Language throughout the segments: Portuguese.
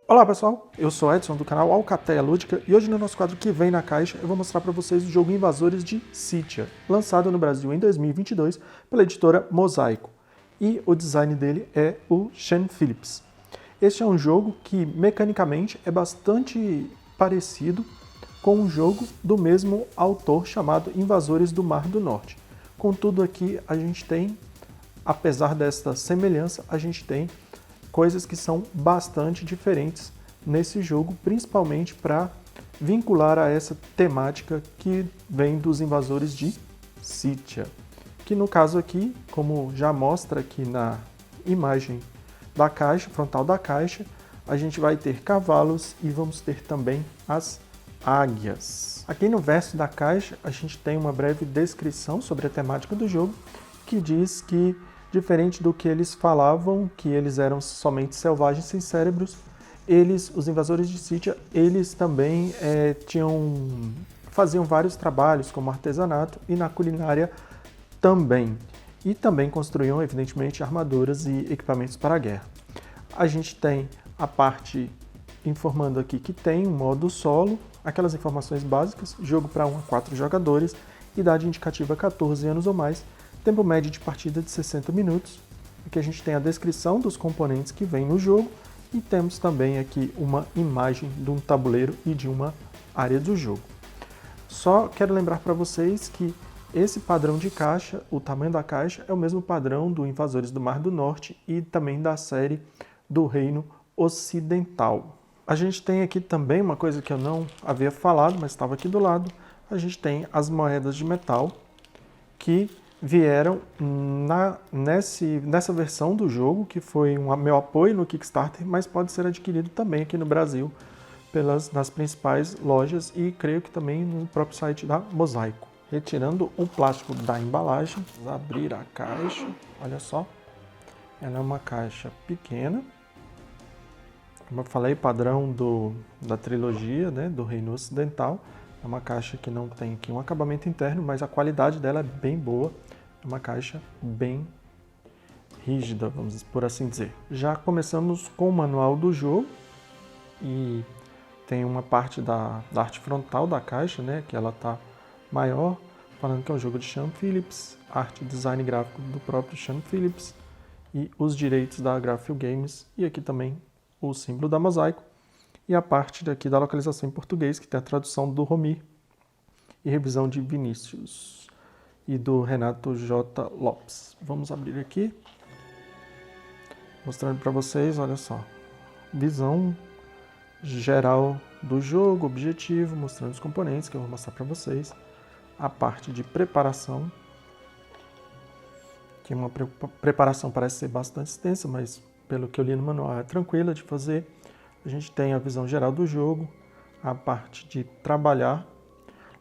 Olá pessoal, eu sou Edson do canal Alcateia Lúdica e hoje no nosso quadro Que Vem na Caixa eu vou mostrar para vocês o jogo Invasores de Scythia, lançado no Brasil em 2022 pela editora Mosaico, e o design dele é o Sean Phillips. Este é um jogo que mecanicamente é bastante parecido com um jogo do mesmo autor chamado Invasores do Mar do Norte. Contudo aqui a gente tem, apesar desta semelhança, a gente tem coisas que são bastante diferentes nesse jogo, principalmente para vincular a essa temática que vem dos invasores de Scythia. Que no caso aqui, como já mostra aqui na imagem da caixa, frontal da caixa, a gente vai ter cavalos e vamos ter também as águias. Aqui no verso da caixa a gente tem uma breve descrição sobre a temática do jogo, que diz que diferente do que eles falavam, que eles eram somente selvagens sem cérebros, os invasores de Scythia, eles também faziam vários trabalhos, como artesanato e na culinária também. E também construíam, evidentemente, armaduras e equipamentos para a guerra. A gente tem a parte informando aqui que tem um modo solo, aquelas informações básicas, jogo para 1 a 4 jogadores, idade indicativa 14 anos ou mais, tempo médio de partida de 60 minutos. Aqui a gente tem a descrição dos componentes que vem no jogo e temos também aqui uma imagem de um tabuleiro e de uma área do jogo. Só quero lembrar para vocês que esse padrão de caixa, o tamanho da caixa, é o mesmo padrão do Invasores do Mar do Norte e também da série do Reino Ocidental. A gente tem aqui também uma coisa que eu não havia falado, mas estava aqui do lado. A gente tem as moedas de metal que vieram nessa versão do jogo, que foi meu apoio no Kickstarter, mas pode ser adquirido também aqui no Brasil nas principais lojas e creio que também no próprio site da Mosaico. Retirando o plástico da embalagem, vamos abrir a caixa, olha só, ela é uma caixa pequena, como eu falei, padrão da trilogia, né, do Reino Ocidental. É uma caixa que não tem aqui um acabamento interno, mas a qualidade dela é bem boa. É uma caixa bem rígida, vamos por assim dizer. Já começamos com o manual do jogo e tem uma parte da arte frontal da caixa, né, que ela está maior, falando que é um jogo de Sean Phillips, arte e design gráfico do próprio Sean Phillips e os direitos da Graphil Games, e aqui também o símbolo da Mosaico. E a parte daqui da localização em português, que tem a tradução do Romir e revisão de Vinícius e do Renato J. Lopes. Vamos abrir aqui, mostrando para vocês, olha só, visão geral do jogo, objetivo, mostrando os componentes que eu vou mostrar para vocês. A parte de preparação, que uma preparação parece ser bastante extensa, mas pelo que eu li no manual é tranquila de fazer. A gente tem a visão geral do jogo, a parte de trabalhar.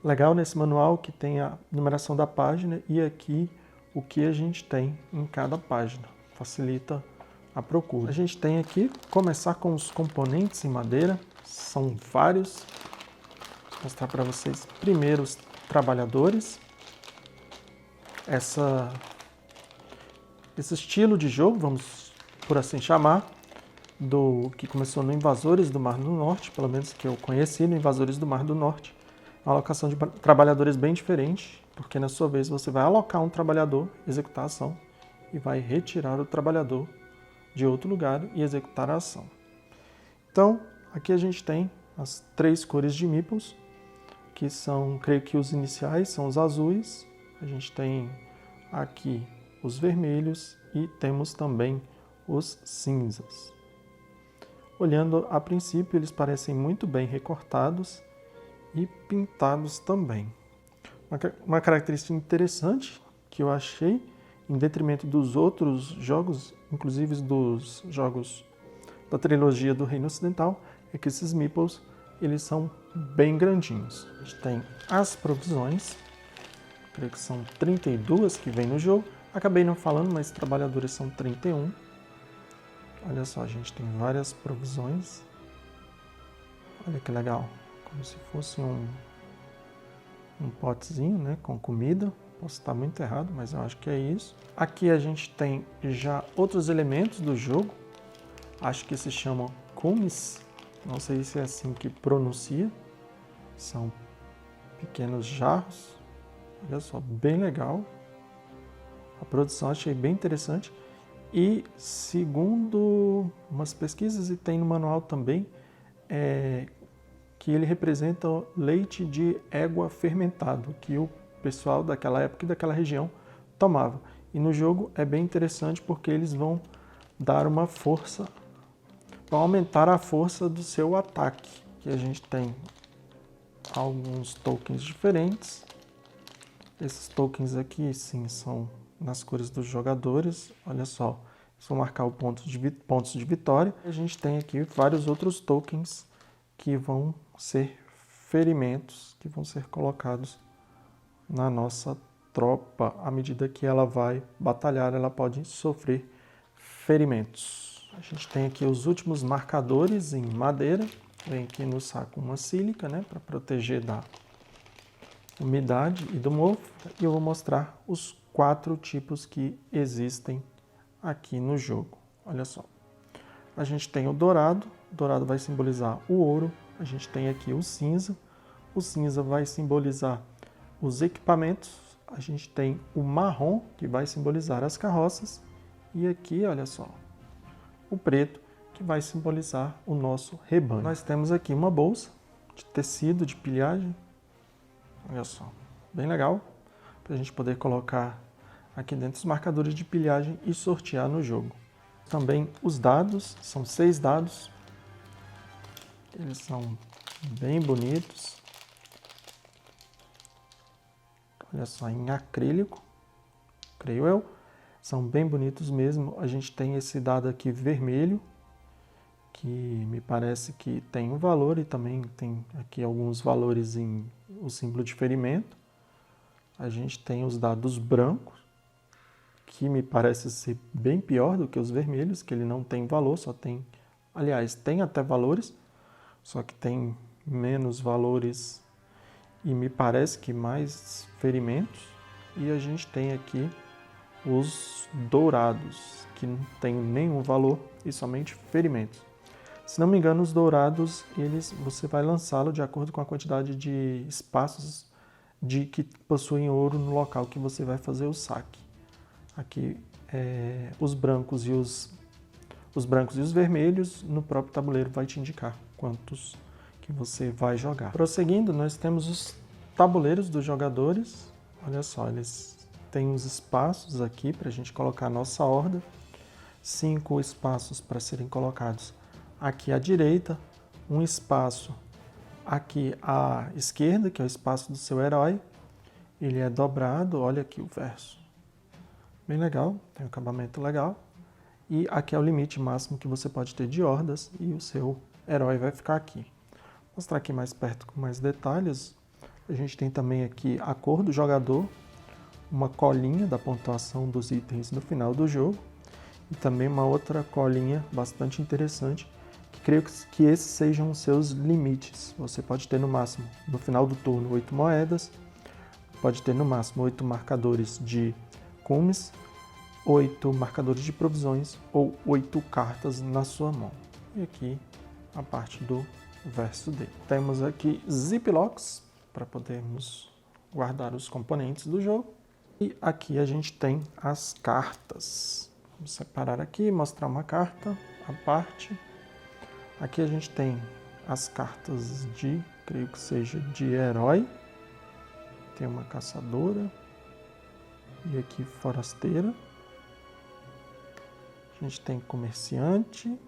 Legal nesse manual que tem a numeração da página e aqui o que a gente tem em cada página. Facilita a procura. A gente tem aqui, começar com os componentes em madeira, são vários. Vou mostrar para vocês primeiro os trabalhadores. Esse estilo de jogo, vamos por assim chamar, que começou no Invasores do Mar do Norte, pelo menos que eu conheci no Invasores do Mar do Norte. É uma alocação de trabalhadores bem diferente, porque na sua vez você vai alocar um trabalhador, executar a ação, e vai retirar o trabalhador de outro lugar e executar a ação. Então, aqui a gente tem as 3 cores de meeples, que são, creio que os iniciais são os azuis, a gente tem aqui os vermelhos e temos também os cinzas. Olhando a princípio, eles parecem muito bem recortados e pintados também. Uma característica interessante que eu achei, em detrimento dos outros jogos, inclusive dos jogos da trilogia do Reino Ocidental, é que esses meeples eles são bem grandinhos. A gente tem as provisões, creio que são 32 que vem no jogo. Acabei não falando, mas trabalhadores são 31. Olha só, a gente tem várias provisões. Olha que legal, como se fosse um potezinho, né, com comida. Posso estar muito errado, mas eu acho que é isso. Aqui a gente tem já outros elementos do jogo. Acho que se chamam cumes, Não sei se é assim que pronuncia. São pequenos jarros. Olha só, bem legal. A produção achei bem interessante. E segundo umas pesquisas, e tem no manual também, que ele representa leite de égua fermentado, que o pessoal daquela época e daquela região tomava. E no jogo é bem interessante porque eles vão dar uma força, vão aumentar a força do seu ataque. Que a gente tem alguns tokens diferentes. Esses tokens aqui, sim, são nas cores dos jogadores. Olha só, vão marcar o pontos de vitória. A gente tem aqui vários outros tokens que vão ser ferimentos, que vão ser colocados na nossa tropa. À medida que ela vai batalhar, ela pode sofrer ferimentos. A gente tem aqui os últimos marcadores em madeira. Vem aqui no saco uma sílica, né, para proteger da umidade e do mofo. E eu vou mostrar os 4 tipos que existem aqui no jogo. Olha só. A gente tem o dourado vai simbolizar o ouro. A gente tem aqui o cinza vai simbolizar os equipamentos. A gente tem o marrom, que vai simbolizar as carroças. E aqui, olha só, o preto, que vai simbolizar o nosso rebanho. Nós temos aqui uma bolsa de tecido, de pilhagem. Olha só, bem legal, para a gente poder colocar aqui dentro os marcadores de pilhagem e sortear no jogo. Também os dados, são 6 dados. Eles são bem bonitos. Olha só, em acrílico, creio eu. São bem bonitos mesmo. A gente tem esse dado aqui vermelho, que me parece que tem um valor e também tem aqui alguns valores em o símbolo de ferimento. A gente tem os dados brancos, que me parece ser bem pior do que os vermelhos, que ele não tem valor, só tem... Aliás, tem até valores, só que tem menos valores e me parece que mais ferimentos. E a gente tem aqui os dourados, que não tem nenhum valor e somente ferimentos. Se não me engano, os dourados, você vai lançá-lo de acordo com a quantidade de espaços que possuem ouro no local que você vai fazer o saque. Aqui, os brancos e os vermelhos, no próprio tabuleiro vai te indicar quantos que você vai jogar. Prosseguindo, nós temos os tabuleiros dos jogadores. Olha só, eles têm uns espaços aqui para a gente colocar a nossa horda. 5 espaços para serem colocados aqui à direita, um espaço aqui à esquerda, que é o espaço do seu herói. Ele é dobrado, olha aqui o verso. Bem legal, tem um acabamento legal. E aqui é o limite máximo que você pode ter de hordas e o seu herói vai ficar aqui. Vou mostrar aqui mais perto com mais detalhes. A gente tem também aqui a cor do jogador, uma colinha da pontuação dos itens no final do jogo e também uma outra colinha bastante interessante, que creio que esses sejam os seus limites. Você pode ter no máximo, no final do turno, 8 moedas, pode ter no máximo 8 marcadores de cumes, 8 marcadores de provisões ou 8 cartas na sua mão. E aqui a parte do verso dele. Temos aqui ziplocs para podermos guardar os componentes do jogo. E aqui a gente tem as cartas. Vamos separar aqui, mostrar uma carta à parte. Aqui a gente tem as cartas creio que seja de herói. Tem uma caçadora. E aqui forasteira. A gente tem comerciante.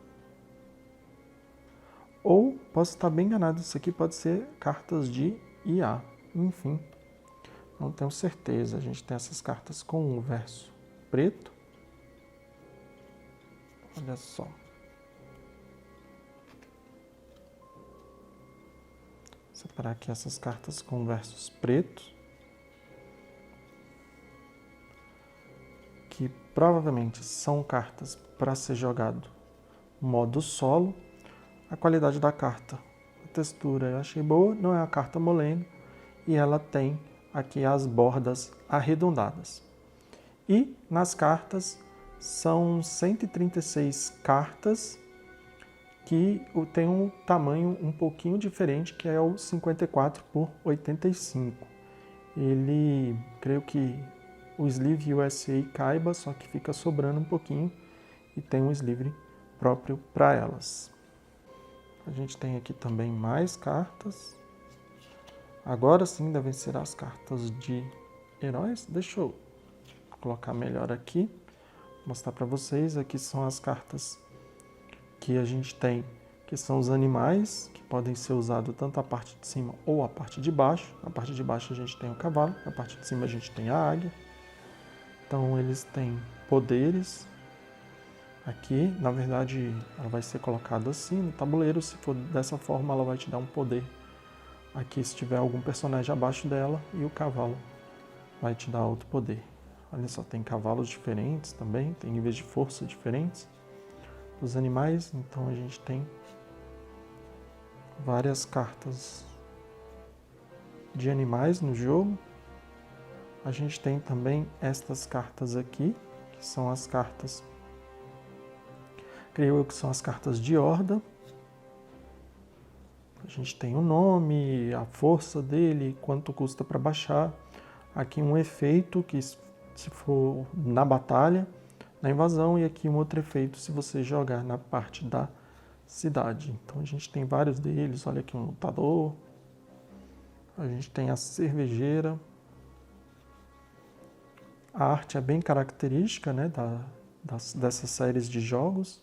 Ou, posso estar bem enganado, isso aqui pode ser cartas de IA. Enfim, não tenho certeza. A gente tem essas cartas com o verso preto. Olha só. Separar aqui essas cartas com versos pretos. Que provavelmente são cartas para ser jogado modo solo. A qualidade da carta, a textura eu achei boa, não é uma carta molenga e ela tem aqui as bordas arredondadas. E nas cartas são 136 cartas que tem um tamanho um pouquinho diferente, que é o 54 por 85. Ele, creio que o sleeve USA caiba, só que fica sobrando um pouquinho e tem um sleeve próprio para elas. A gente tem aqui também mais cartas. Agora sim devem ser as cartas de heróis. Deixa eu colocar melhor aqui, mostrar para vocês. Aqui são as cartas que a gente tem, que são os animais, que podem ser usados tanto a parte de cima ou a parte de baixo. Na parte de baixo a gente tem o cavalo, na parte de cima a gente tem a águia. Então eles têm poderes. Aqui, na verdade, ela vai ser colocada assim no tabuleiro. Se for dessa forma, ela vai te dar um poder. Aqui, se tiver algum personagem abaixo dela, e o cavalo vai te dar outro poder. Olha só, tem cavalos diferentes também, tem níveis de força diferentes dos animais. Então a gente tem várias cartas de animais no jogo. A gente tem também estas cartas aqui, que são as cartas, creio eu que são as cartas de horda. A gente tem o nome, a força dele, quanto custa para baixar. Aqui um efeito que se for na batalha, na invasão, e aqui um outro efeito se você jogar na parte da cidade. Então a gente tem vários deles. Olha aqui um lutador. A gente tem a cervejeira. A arte é bem característica, né, dessas séries de jogos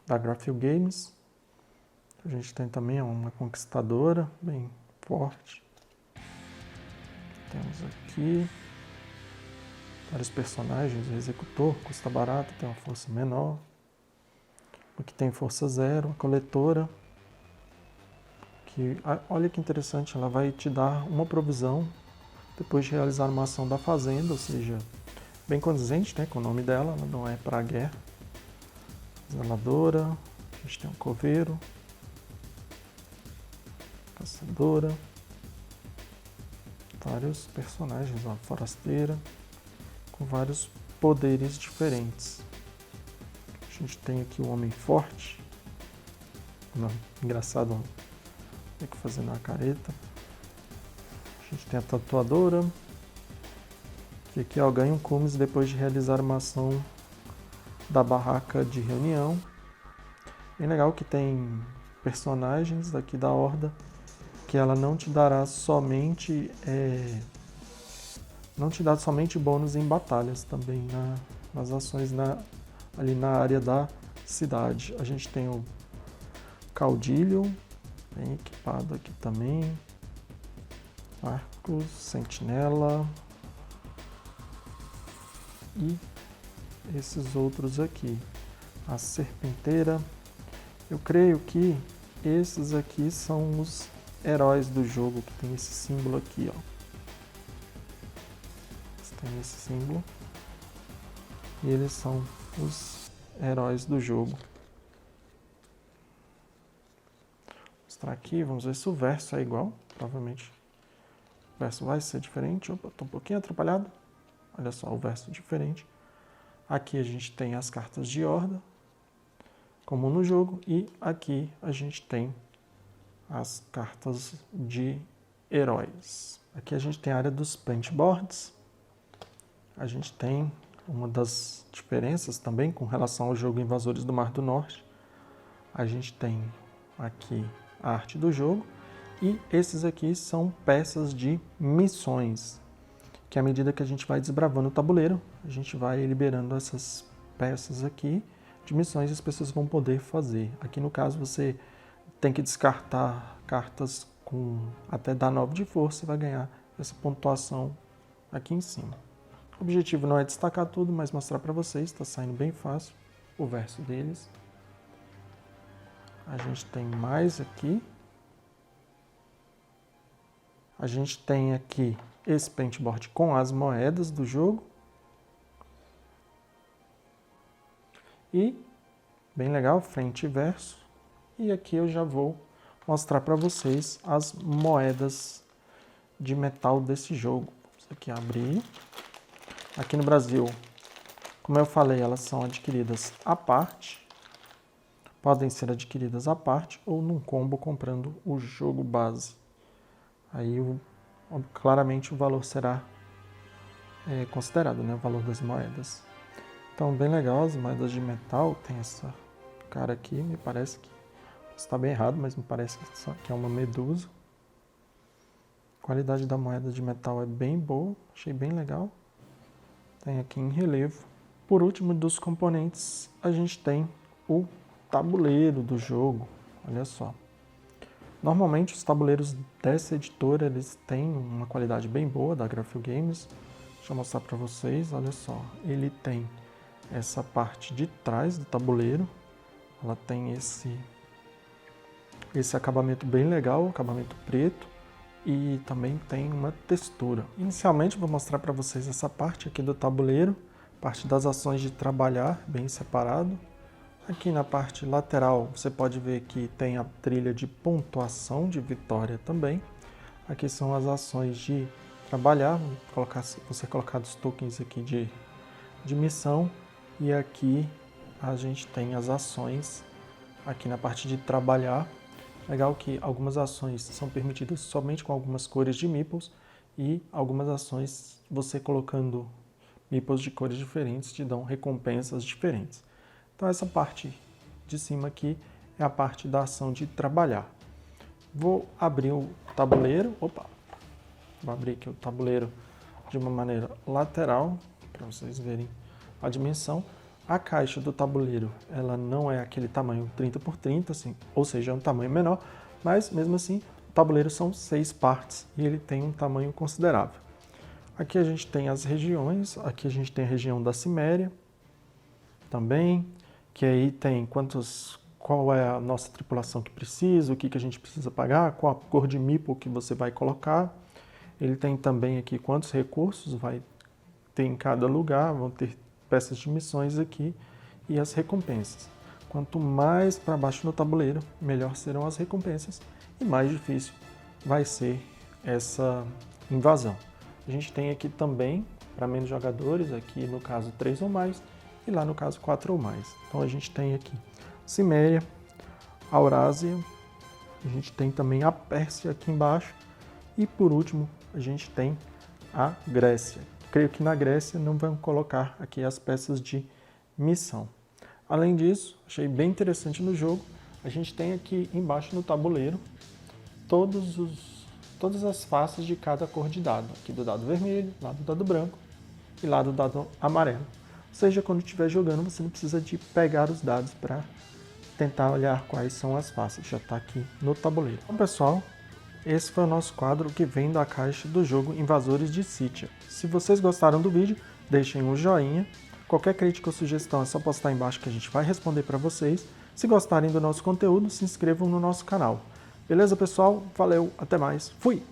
da Graphic Games. A gente tem também uma conquistadora bem forte. Temos aqui vários personagens. O executor custa barato, tem uma força menor. Aqui tem força 0, a coletora. Que, olha que interessante, ela vai te dar uma provisão depois de realizar uma ação da fazenda, ou seja, bem condizente, né, com o nome dela, ela não é para a guerra. Zeladora, a gente tem um coveiro, caçadora, vários personagens, uma forasteira, com vários poderes diferentes. A gente tem aqui o homem forte, não, engraçado, tem que fazer uma careta. A gente tem a tatuadora, que aqui ó, ganha um cumes depois de realizar uma ação da barraca de reunião. Bem legal que tem personagens aqui da horda que ela não te dará somente bônus em batalhas, também nas ações ali na área da cidade. A gente tem o caudilho, bem equipado aqui também, arcos, sentinela e esses outros aqui. A serpenteira, eu creio que esses aqui são os heróis do jogo, que tem esse símbolo aqui, ó. Tem esse símbolo e eles são os heróis do jogo. Vou mostrar aqui, vamos ver se o verso é igual. Provavelmente o verso vai ser diferente. Opa, estou um pouquinho atrapalhado. Olha só, o verso diferente. Aqui a gente tem as cartas de horda, como no jogo, e aqui a gente tem as cartas de heróis. Aqui a gente tem a área dos paintboards. A gente tem uma das diferenças também com relação ao jogo Invasores do Mar do Norte. A gente tem aqui a arte do jogo e esses aqui são peças de missões, que à medida que a gente vai desbravando o tabuleiro, a gente vai liberando essas peças aqui de missões e as pessoas vão poder fazer. Aqui no caso você tem que descartar cartas com até dar 9 de força e vai ganhar essa pontuação aqui em cima. O objetivo não é destacar tudo, mas mostrar para vocês, está saindo bem fácil o verso deles. A gente tem mais aqui. A gente tem aqui esse paintboard com as moedas do jogo. E, bem legal, frente e verso. E aqui eu já vou mostrar para vocês as moedas de metal desse jogo. Vamos aqui abrir. Aqui no Brasil, como eu falei, elas são adquiridas à parte. podem ser adquiridas à parte ou num combo comprando o jogo base. Aí claramente o valor será considerado, né, o valor das moedas. Então, bem legal, as moedas de metal, tem essa cara aqui, me parece que está bem errado, mas me parece que é uma medusa. A qualidade da moeda de metal é bem boa, achei bem legal. Tem aqui em relevo. Por último, dos componentes, a gente tem o tabuleiro do jogo, olha só. Normalmente os tabuleiros dessa editora, eles têm uma qualidade bem boa, da Graphic Games. Deixa eu mostrar para vocês, olha só. Ele tem essa parte de trás do tabuleiro, ela tem esse acabamento bem legal, acabamento preto, e também tem uma textura. Inicialmente vou mostrar para vocês essa parte aqui do tabuleiro, parte das ações de trabalhar, bem separado. Aqui na parte lateral você pode ver que tem a trilha de pontuação de vitória também. Aqui são as ações de trabalhar, vão ser colocados tokens aqui de missão. E aqui a gente tem as ações aqui na parte de trabalhar. Legal que algumas ações são permitidas somente com algumas cores de meeples e algumas ações, você colocando meeples de cores diferentes, te dão recompensas diferentes. Então essa parte de cima aqui é a parte da ação de trabalhar. Vou abrir o tabuleiro, vou abrir aqui o tabuleiro de uma maneira lateral, para vocês verem a dimensão. A caixa do tabuleiro, ela não é aquele tamanho 30 por 30, assim, ou seja, é um tamanho menor, mas mesmo assim, o tabuleiro são 6 partes e ele tem um tamanho considerável. Aqui a gente tem as regiões, aqui a gente tem a região da Ciméria também, que aí tem qual é a nossa tripulação que precisa, o que a gente precisa pagar, qual a cor de meeple que você vai colocar. Ele tem também aqui quantos recursos vai ter em cada lugar, vão ter peças de missões aqui e as recompensas. Quanto mais para baixo no tabuleiro, melhor serão as recompensas e mais difícil vai ser essa invasão. A gente tem aqui também, para menos jogadores, aqui no caso 3 ou mais, e lá no caso 4 ou mais. Então a gente tem aqui Ciméria, Aurásia, a gente tem também a Pérsia aqui embaixo, e por último a gente tem a Grécia. Creio que na Grécia não vão colocar aqui as peças de missão. Além disso, achei bem interessante no jogo, a gente tem aqui embaixo no tabuleiro todas as faces de cada cor de dado. Aqui do dado vermelho, lá do dado branco e lá do dado amarelo. Ou seja, quando estiver jogando, você não precisa de pegar os dados para tentar olhar quais são as faces. Já está aqui no tabuleiro. Então, pessoal, esse foi o nosso quadro que vem da caixa do jogo Invasores de Scythia. Se vocês gostaram do vídeo, deixem um joinha. Qualquer crítica ou sugestão é só postar embaixo que a gente vai responder para vocês. Se gostarem do nosso conteúdo, se inscrevam no nosso canal. Beleza, pessoal? Valeu, até mais. Fui!